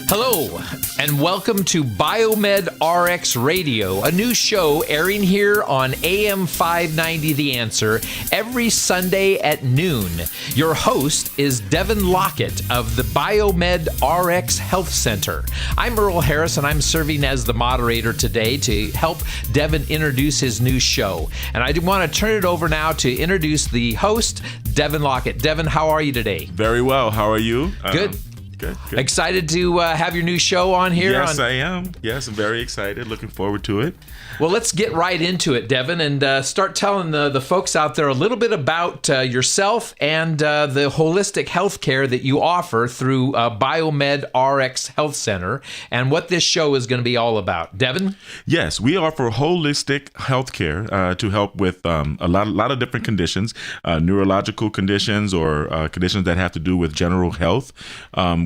Hello, and welcome to BiomedRx Radio, a new show airing here on AM 590 The Answer every Sunday at noon. Your host is Devin Lockett of the BiomedRx Health Center. I'm Earl Harris, and I'm serving as the moderator today to help Devin introduce his new show. And I want to turn it over now to introduce the host, Devin Lockett. Devin, how are you today? Very well. How are you? Good. Good. Excited to have your new show on here? Yes, I am. Yes, I'm very excited. Looking forward to it. Well, let's get right into it, Devin, and start telling the folks out there a little bit about yourself and the holistic health care that you offer through BiomedRx Health Center and what this show is going to be all about. Devin? Yes, we offer holistic health care to help with a lot of different conditions, neurological conditions or conditions that have to do with general health.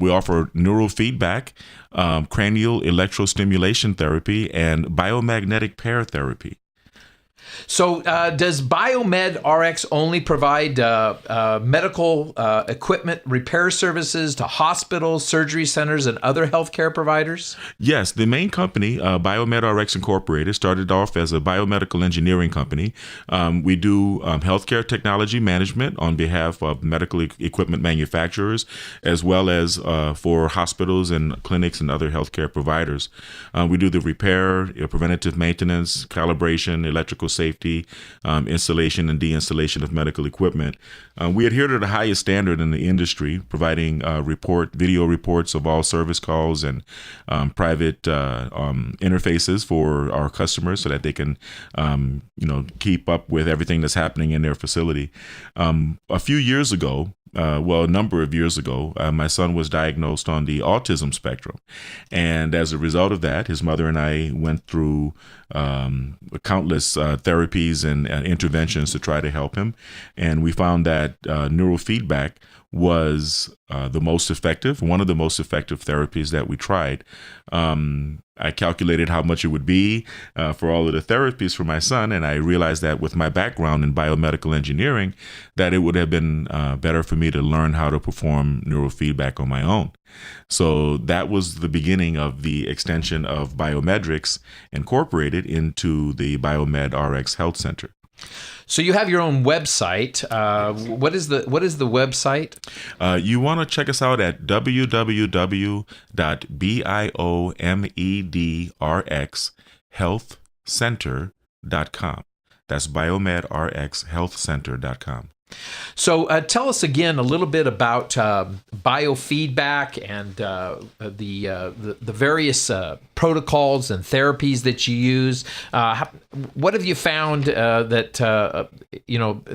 We offer neurofeedback, cranial electrostimulation therapy, and biomagnetic therapy. So does BiomedRx only provide medical equipment repair services to hospitals, surgery centers, and other healthcare providers? Yes, the main company, BiomedRx Incorporated, started off as a biomedical engineering company. We do healthcare technology management on behalf of medical equipment manufacturers, as well as for hospitals and clinics and other healthcare providers. We do the repair, preventative maintenance, calibration, electrical safety, installation and deinstallation of medical equipment. We adhere to the highest standard in the industry, providing video reports of all service calls and private interfaces for our customers so that they can, keep up with everything that's happening in their facility. A few years ago, a number of years ago, my son was diagnosed on the autism spectrum. And as a result of that, his mother and I went through countless therapies and interventions to try to help him. And we found that neurofeedback was one of the most effective therapies that we tried. I calculated how much it would be for all of the therapies for my son, and I realized that with my background in biomedical engineering, that it would have been better for me to learn how to perform neurofeedback on my own. So that was the beginning of the extension of BiomedRx Incorporated into the BiomedRx Health Center. So you have your own website. What is the website? You want to check us out at biomedrxhealthcenter.com. That's biomedrxhealthcenter.com. So tell us again a little bit about biofeedback and the various protocols and therapies that you use. What have you found that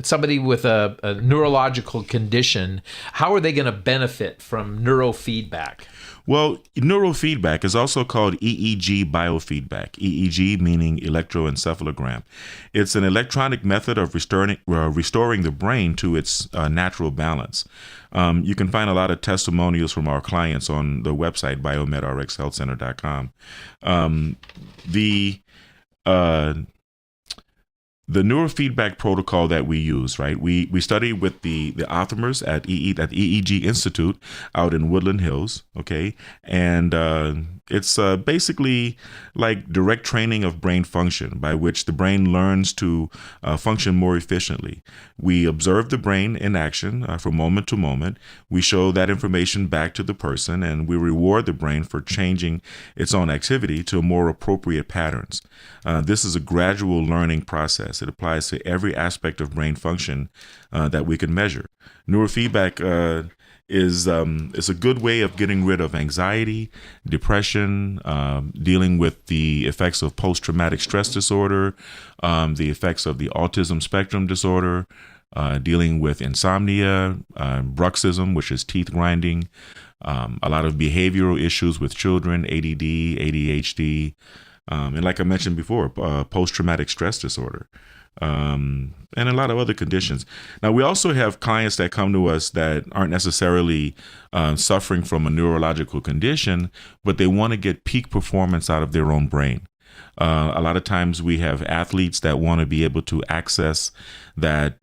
somebody with a neurological condition, how are they going to benefit from neurofeedback? Well, neurofeedback is also called EEG biofeedback, EEG meaning electroencephalogram. It's an electronic method of restoring the brain to its natural balance. You can find a lot of testimonials from our clients on the website, biomedrxhealthcenter.com. The neurofeedback protocol that we use, right? We study with the authors at the EEG Institute out in Woodland Hills, okay? And it's basically like direct training of brain function by which the brain learns to function more efficiently. We observe the brain in action from moment to moment. We show that information back to the person, and we reward the brain for changing its own activity to more appropriate patterns. This is a gradual learning process. It applies to every aspect of brain function that we can measure. Neurofeedback is a good way of getting rid of anxiety, depression, dealing with the effects of post-traumatic stress disorder, the effects of the autism spectrum disorder, dealing with insomnia, bruxism, which is teeth grinding, a lot of behavioral issues with children, ADD, ADHD, and like I mentioned before, post-traumatic stress disorder. And a lot of other conditions. Now, we also have clients that come to us that aren't necessarily suffering from a neurological condition, but they want to get peak performance out of their own brain. A lot of times we have athletes that want to be able to access that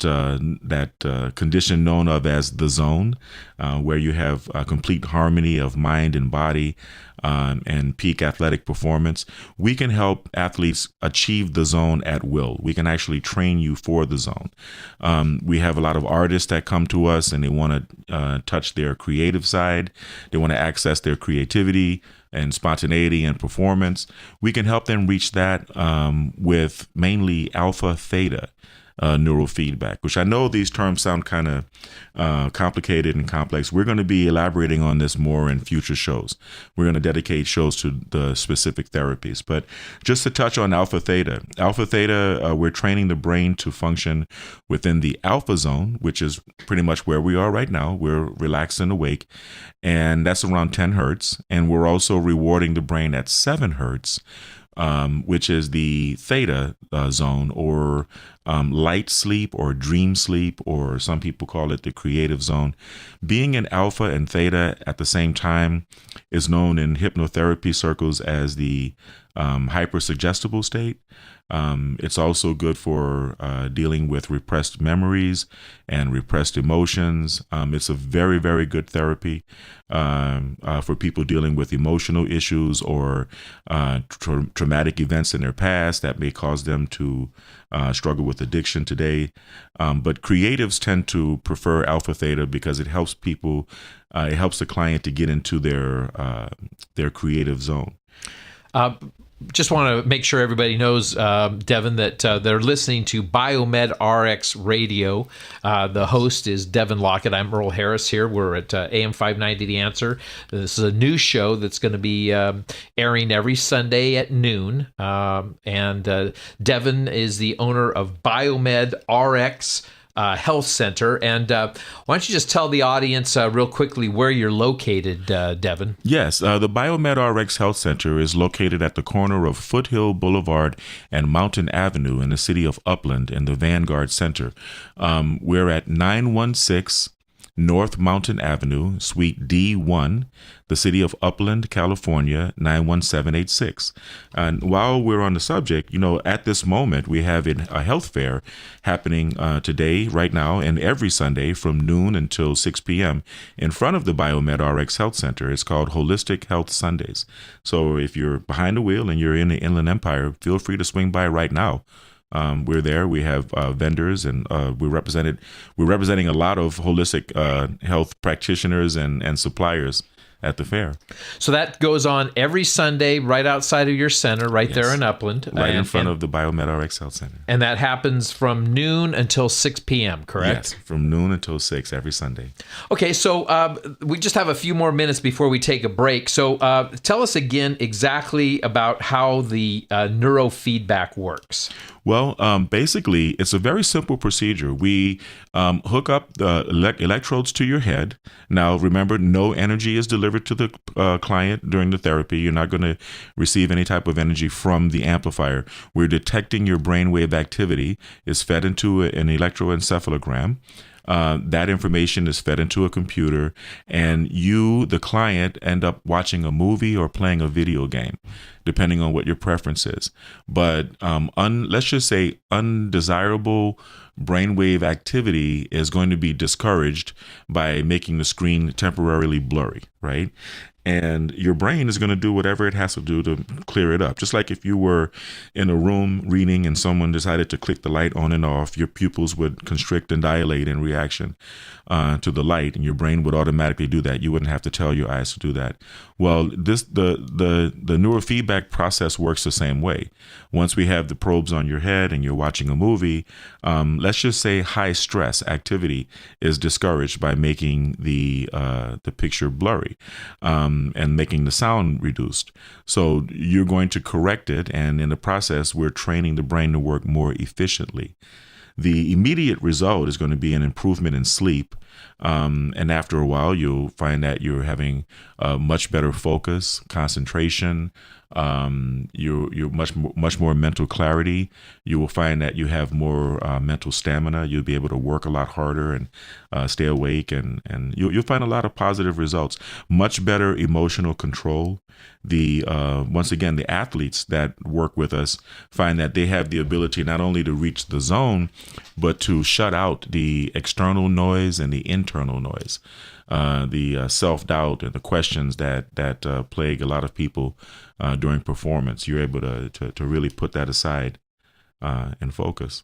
condition known of as the zone, where you have a complete harmony of mind and body and peak athletic performance. We can help athletes achieve the zone at will. We can actually train you for the zone. We have a lot of artists that come to us and they want to touch their creative side. They want to access their creativity and spontaneity and performance. We can help them reach that with mainly alpha theta neurofeedback, which I know these terms sound kind of complicated and complex. We're going to be elaborating on this more in future shows. We're going to dedicate shows to the specific therapies. But just to touch on alpha theta, we're training the brain to function within the alpha zone, which is pretty much where we are right now. We're relaxed and awake, and that's around 10 hertz. And we're also rewarding the brain at 7 hertz, which is the theta zone, or light sleep, or dream sleep, or some people call it the creative zone. Being in alpha and theta at the same time is known in hypnotherapy circles as the hypersuggestible state. It's also good for dealing with repressed memories and repressed emotions. It's a very, very good therapy for people dealing with emotional issues or traumatic events in their past that may cause them to struggle with addiction today. But creatives tend to prefer alpha theta because it helps people, it helps the client to get into their creative zone. Just want to make sure everybody knows, Devin, that they're listening to BiomedRx Radio. The host is Devin Lockett. I'm Earl Harris here. We're at AM 590 The Answer. This is a new show that's going to be airing every Sunday at noon. And Devin is the owner of BiomedRx Health Center. And why don't you just tell the audience real quickly where you're located, Devin? Yes, the BiomedRx Health Center is located at the corner of Foothill Boulevard and Mountain Avenue in the city of Upland in the Vanguard Center. We're at 916 North Mountain Avenue, Suite D1, the city of Upland, California, 91786. And while we're on the subject, at this moment, we have a health fair happening today, right now, and every Sunday from noon until 6 p.m. in front of the BiomedRx Health Center. It's called Holistic Health Sundays. So if you're behind the wheel and you're in the Inland Empire, feel free to swing by right now. We're there. We have vendors, and we're representing a lot of holistic health practitioners and suppliers at the fair. So that goes on every Sunday right outside of your center, right there in Upland. Right in front of the BiomedRx Health Center. And that happens from noon until 6 p.m., correct? Yes, from noon until 6 every Sunday. Okay, so we just have a few more minutes before we take a break. So tell us again exactly about how the neurofeedback works. Well, basically, it's a very simple procedure. We hook up the electrodes to your head. Now, remember, no energy is delivered to the client during the therapy. You're not going to receive any type of energy from the amplifier. We're detecting your brainwave activity. It's fed into an electroencephalogram. That information is fed into a computer, and you, the client, end up watching a movie or playing a video game, depending on what your preference is. But let's just say undesirable brainwave activity is going to be discouraged by making the screen temporarily blurry, right? And your brain is going to do whatever it has to do to clear it up. Just like if you were in a room reading and someone decided to click the light on and off, your pupils would constrict and dilate in reaction to the light, and your brain would automatically do that. You wouldn't have to tell your eyes to do that. Well, the neurofeedback process works the same way. Once we have the probes on your head and you're watching a movie, let's just say high stress activity is discouraged by making the picture blurry. And making the sound reduced. So you're going to correct it, and in the process, we're training the brain to work more efficiently. The immediate result is going to be an improvement in sleep, and after a while, you'll find that you're having much better focus, concentration, You're much more mental clarity. You will find that you have more mental stamina. You'll be able to work a lot harder and stay awake, and you'll find a lot of positive results. Much better emotional control. Once again, the athletes that work with us find that they have the ability not only to reach the zone, but to shut out the external noise and the internal noise, the self-doubt and the questions that plague a lot of people during performance. You're able to really put that aside and focus.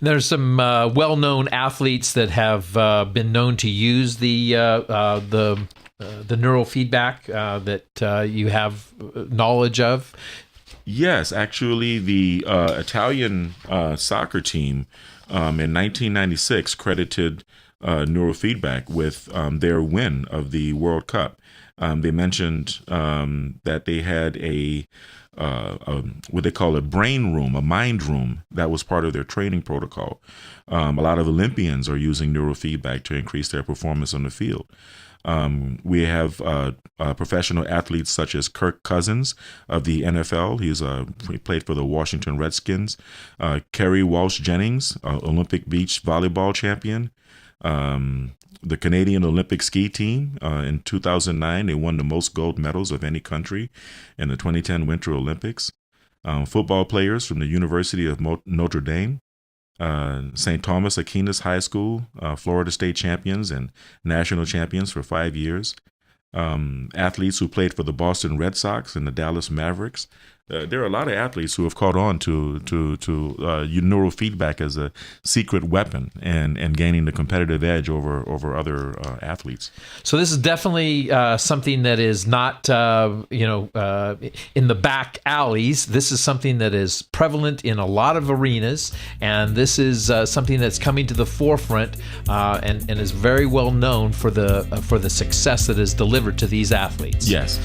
There's some well-known athletes that have been known to use the neurofeedback that you have knowledge of. Yes, actually, the Italian soccer team in 1996 credited neurofeedback with their win of the World Cup. They mentioned that they had what they call a brain room, a mind room, that was part of their training protocol. A lot of Olympians are using neurofeedback to increase their performance on the field. We have professional athletes such as Kirk Cousins of the NFL. He played for the Washington Redskins. Kerry Walsh Jennings, Olympic beach volleyball champion. The Canadian Olympic ski team in 2009, they won the most gold medals of any country in the 2010 Winter Olympics. Football players from the University of Notre Dame. St. Thomas Aquinas High School, Florida State champions and national champions for 5 years. Athletes who played for the Boston Red Sox and the Dallas Mavericks. There are a lot of athletes who have caught on to neurofeedback as a secret weapon and gaining the competitive edge over other athletes. So this is definitely something that is not in the back alleys. This is something that is prevalent in a lot of arenas, and this is something that's coming to the forefront and is very well known for the success that is delivered to these athletes. Yes.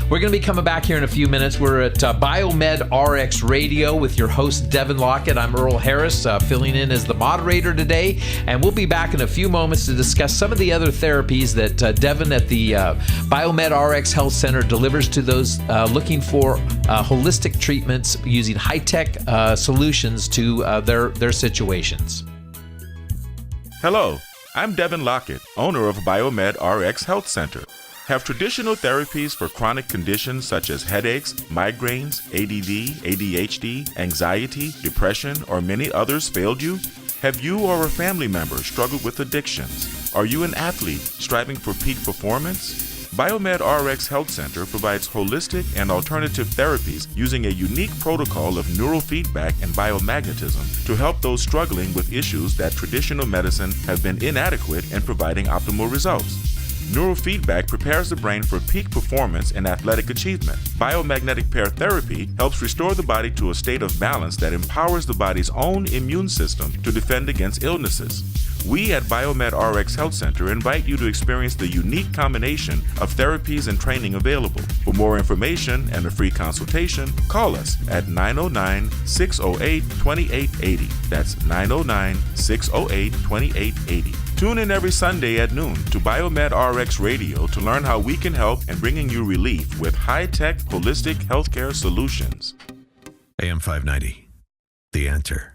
We're going to be coming back here in a few minutes. We're at BiomedRx Radio with your host, Devin Lockett. I'm Earl Harris, filling in as the moderator today, and we'll be back in a few moments to discuss some of the other therapies that Devin at the BiomedRx Health Center delivers to those looking for holistic treatments using high-tech solutions to their situations. Hello, I'm Devin Lockett, owner of BiomedRx Health Center. Have traditional therapies for chronic conditions such as headaches, migraines, ADD, ADHD, anxiety, depression, or many others failed you? Have you or a family member struggled with addictions? Are you an athlete striving for peak performance? BiomedRx Health Center provides holistic and alternative therapies using a unique protocol of neurofeedback and biomagnetism to help those struggling with issues that traditional medicine have been inadequate in providing optimal results. Neurofeedback prepares the brain for peak performance and athletic achievement. Biomagnetic pair therapy helps restore the body to a state of balance that empowers the body's own immune system to defend against illnesses. We at BiomedRx Health Center invite you to experience the unique combination of therapies and training available. For more information and a free consultation, call us at 909-608-2880. That's 909-608-2880. Tune in every Sunday at noon to BiomedRx Radio to learn how we can help in bringing you relief with high-tech, holistic healthcare solutions. AM 590, The Answer.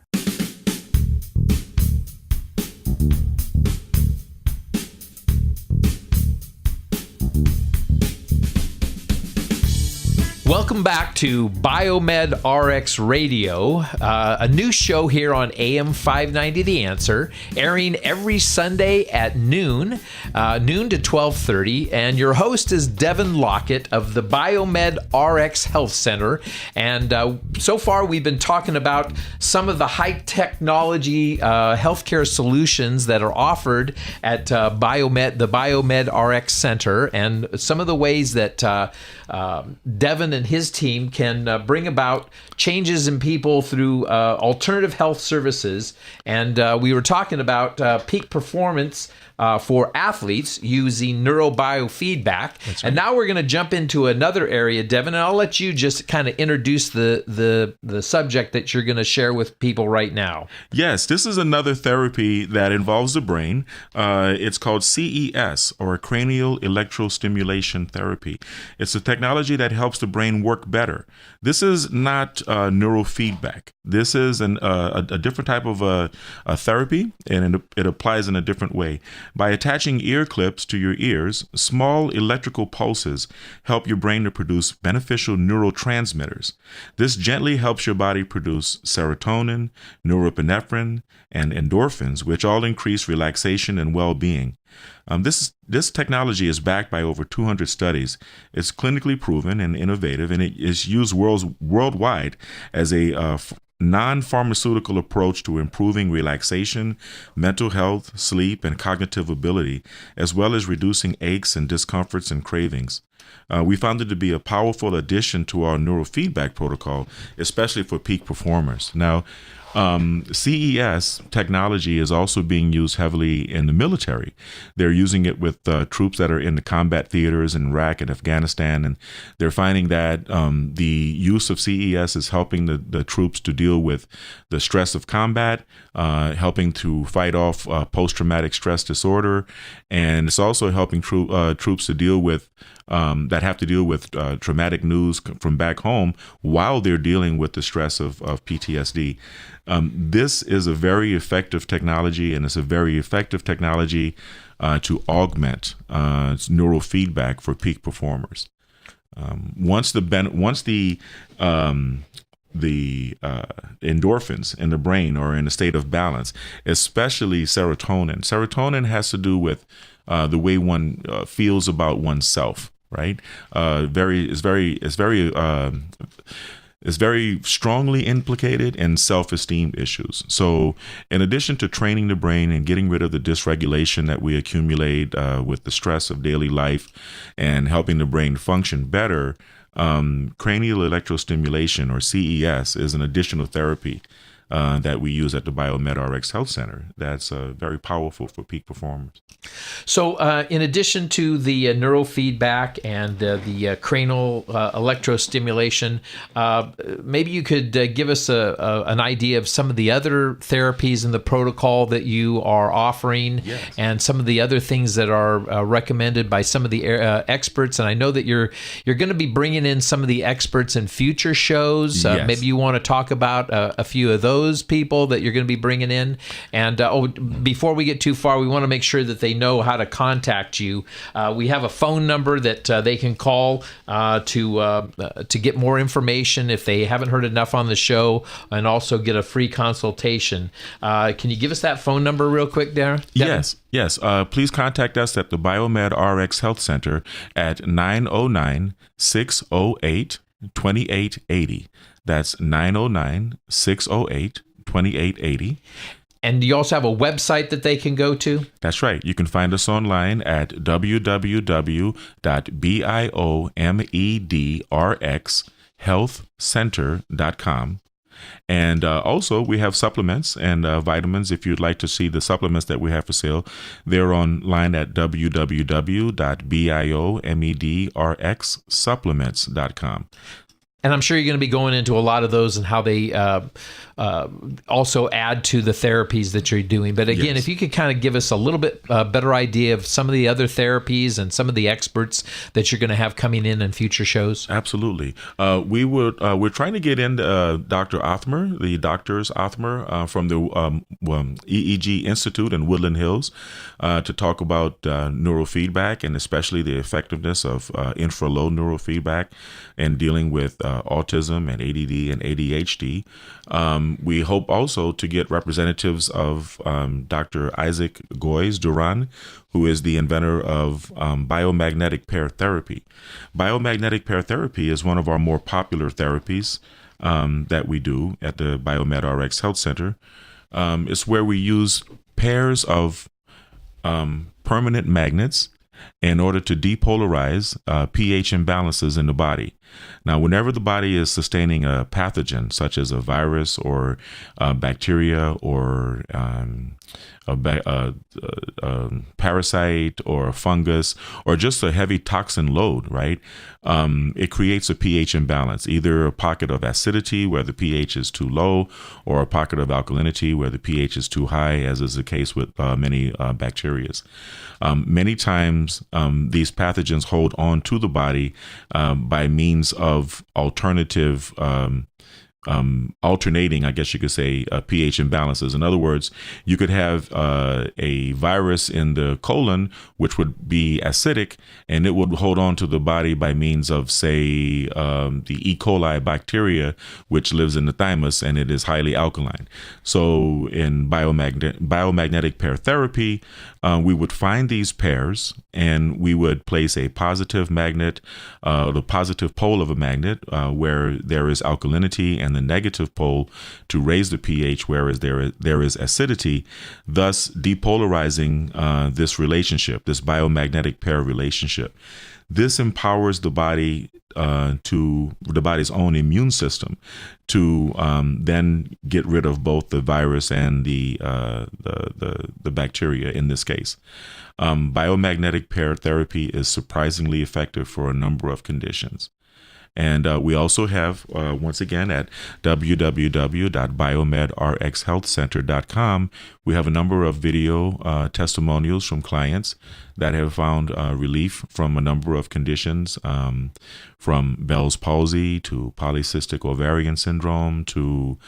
Welcome back to BiomedRx Radio, a new show here on AM 590 The Answer, airing every Sunday at noon to 12:30. And your host is Devin Lockett of the BiomedRx Health Center. And so far, we've been talking about some of the high technology healthcare solutions that are offered at the BiomedRx Center, and some of the ways that Devin and his team can bring about changes in people through alternative health services. And we were talking about peak performance for athletes using neurobiofeedback. That's right. And now we're going to jump into another area, Devin, and I'll let you just kind of introduce the subject that you're going to share with people right now. Yes, this is another therapy that involves the brain. It's called CES, or cranial electrostimulation therapy. It's a technology that helps the brain work better. This is not neurofeedback. This is a different type of a therapy, and it applies in a different way. By attaching ear clips to your ears, small electrical pulses help your brain to produce beneficial neurotransmitters. This gently helps your body produce serotonin, norepinephrine, and endorphins, which all increase relaxation and well-being. This technology is backed by over 200 studies. It's clinically proven and innovative, and it is used worldwide as a non-pharmaceutical approach to improving relaxation, mental health, sleep, and cognitive ability, as well as reducing aches and discomforts and cravings. We found it to be a powerful addition to our neurofeedback protocol, especially for peak performers. Now, CES technology is also being used heavily in the military. They're using it with troops that are in the combat theaters in Iraq and Afghanistan, and they're finding that the use of CES is helping the troops to deal with the stress of combat, helping to fight off post-traumatic stress disorder, and it's also helping troops to deal with that have to deal with traumatic news from back home while they're dealing with the stress of PTSD. This is a very effective technology, and it's a very effective technology to augment neurofeedback for peak performers. Once the endorphins in the brain are in a state of balance, especially serotonin. Serotonin has to do with the way one feels about oneself, right? It's very strongly implicated in self-esteem issues. So in addition to training the brain and getting rid of the dysregulation that we accumulate with the stress of daily life and helping the brain function better, cranial electrostimulation, or CES, is an additional therapy that we use at the BiomedRx Health Center that's very powerful for peak performers. So in addition to the neurofeedback and the cranial electrostimulation, maybe you could give us an idea of some of the other therapies in the protocol that you are offering. Yes. And some of the other things that are recommended by some of the experts. And I know that you're going to be bringing in some of the experts in future shows. Yes. Maybe you want to talk about a few of those people that you're going to be bringing in. And before we get too far, we want to make sure that they know how to contact you. We have a phone number that they can call to get more information if they haven't heard enough on the show, and also get a free consultation. Can you give us that phone number real quick, Devin? Yes. Please contact us at the BiomedRx Health Center at 909-608-2880. That's 909-608-2880. And you also have a website that they can go to? That's right. You can find us online at www.biomedrxhealthcenter.com. And also, we have supplements and vitamins. If you'd like to see the supplements that we have for sale, they're online at www.biomedrxsupplements.com. And I'm sure you're going to be going into a lot of those and how they also add to the therapies that you're doing. But again, Yes. if you could kind of give us a little bit better idea of some of the other therapies and some of the experts that you're going to have coming in future shows. Absolutely. We're trying to get in Dr. Othmer, the doctors Othmer from the EEG Institute in Woodland Hills to talk about neurofeedback, and especially the effectiveness of infralow neurofeedback and dealing with autism and ADD and ADHD. We hope also to get representatives of Dr. Isaac Goyes-Duran, who is the inventor of biomagnetic pair therapy. Biomagnetic pair therapy is one of our more popular therapies that we do at the BiomedRx Health Center. It's where we use pairs of permanent magnets in order to depolarize pH imbalances in the body. Now, whenever the body is sustaining a pathogen, such as a virus or bacteria or a parasite or a fungus or just a heavy toxin load, right? It creates a pH imbalance, either a pocket of acidity where the pH is too low or a pocket of alkalinity where the pH is too high, as is the case with many bacteria. Many times, these pathogens hold on to the body by means of alternative alternating, I guess you could say, pH imbalances. In other words, you could have a virus in the colon, which would be acidic, and it would hold on to the body by means of, say, the E. coli bacteria, which lives in the thymus, and it is highly alkaline. So in biomagnetic pair therapy, we would find these pairs, and we would place a positive magnet, the positive pole of a magnet, where there is alkalinity, and the negative pole to raise the pH, whereas there is acidity, thus depolarizing this relationship, this biomagnetic pair relationship. This empowers the body to the body's own immune system to then get rid of both the virus and the bacteria in this case. Biomagnetic pair therapy is surprisingly effective for a number of conditions. And we also have, once again, at www.biomedrxhealthcenter.com, we have a number of video testimonials from clients that have found relief from a number of conditions, from Bell's palsy to polycystic ovarian syndrome to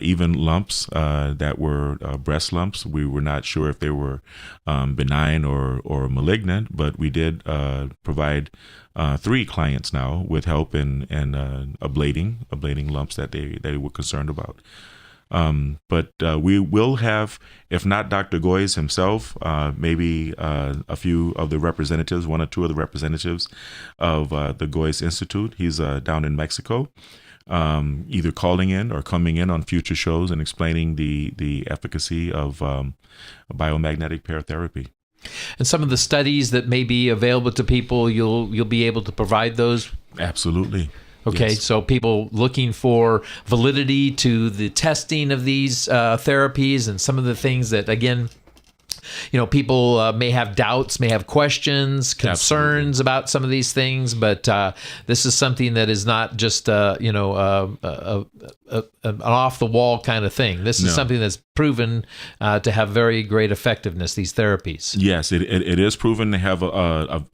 even lumps that were breast lumps. We were not sure if they were benign or malignant, but we did provide 3 clients now with help in ablating lumps that they were concerned about. But we will have, if not Dr. Goyes himself, maybe a few of the representatives, 1 or 2 of the representatives of the Goyes Institute. He's down in Mexico, either calling in or coming in on future shows and explaining the efficacy of biomagnetic pair therapy. And some of the studies that may be available to people, you'll be able to provide those? Absolutely. Okay, yes. So people looking for validity to the testing of these therapies and some of the things that, again, people may have doubts, may have questions, concerns about some of these things, but this is something that is not just, an off-the-wall kind of thing. This is something that's proven to have very great effectiveness, these therapies. Yes, it is proven to have a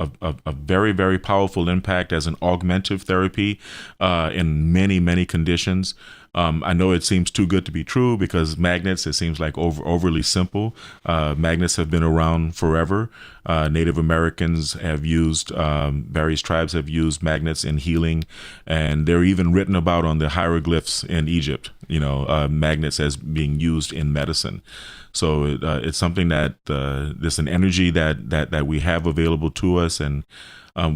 very, very powerful impact as an augmentative therapy in many, many conditions. I know it seems too good to be true because magnets, it seems like overly simple. Magnets have been around forever. Native Americans have used, various tribes have used magnets in healing, and they're even written about on the hieroglyphs in Egypt, magnets as being used in medicine. So it's something that there's an energy that we have available to us, and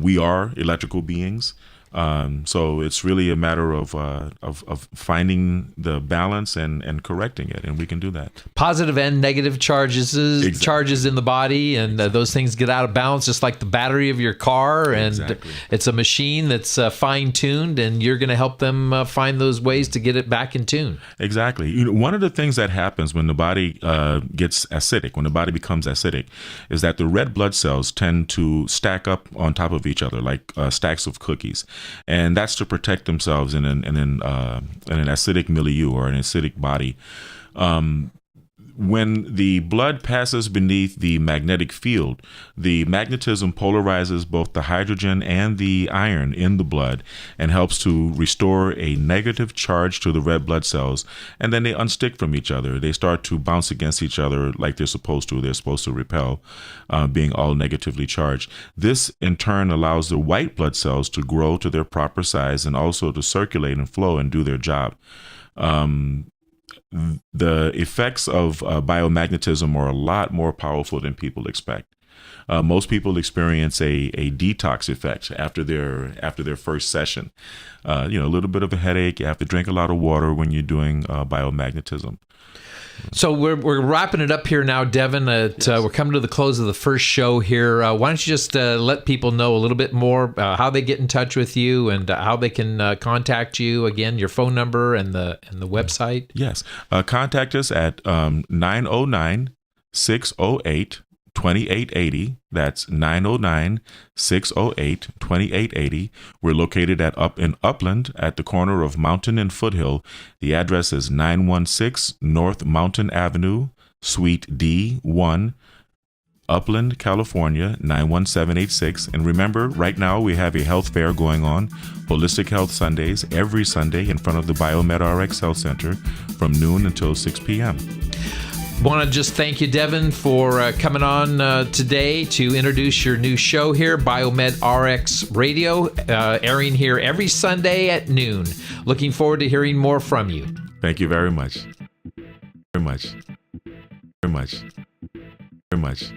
we are electrical beings. So it's really a matter of finding the balance and correcting it, and we can do that. Positive and negative charges in the body, and those things get out of balance, just like the battery of your car. And it's a machine that's fine-tuned, and you're going to help them find those ways to get it back in tune. Exactly. One of the things that happens when the body gets acidic, when the body becomes acidic, is that the red blood cells tend to stack up on top of each other like stacks of cookies. And that's to protect themselves in an acidic milieu or an acidic body. When the blood passes beneath the magnetic field, the magnetism polarizes both the hydrogen and the iron in the blood and helps to restore a negative charge to the red blood cells, and then they unstick from each other. They start to bounce against each other like they're supposed to. They're supposed to repel, being all negatively charged. This, in turn, allows the white blood cells to grow to their proper size and also to circulate and flow and do their job. The effects of biomagnetism are a lot more powerful than people expect. Most people experience a detox effect after their first session. A little bit of a headache. You have to drink a lot of water when you're doing biomagnetism. So we're wrapping it up here now, Devin. Yes. We're coming to the close of the first show here. Why don't you just let people know a little bit more how they get in touch with you and how they can contact you? Again, your phone number and the website. Yes. Contact us at 909-608-2880. That's 909-608-2880. We're located in Upland at the corner of Mountain and Foothill. The address is 916 North Mountain Avenue, Suite D1, Upland, California, 91786. And remember, right now we have a health fair going on, Holistic Health Sundays, every Sunday in front of the BiomedRx Health Center from noon until 6 p.m. Want to just thank you, Devin, for coming on today to introduce your new show here, BiomedRx Radio, airing here every Sunday at noon. Looking forward to hearing more from you. Thank you very much. Very much. Very much. Very much.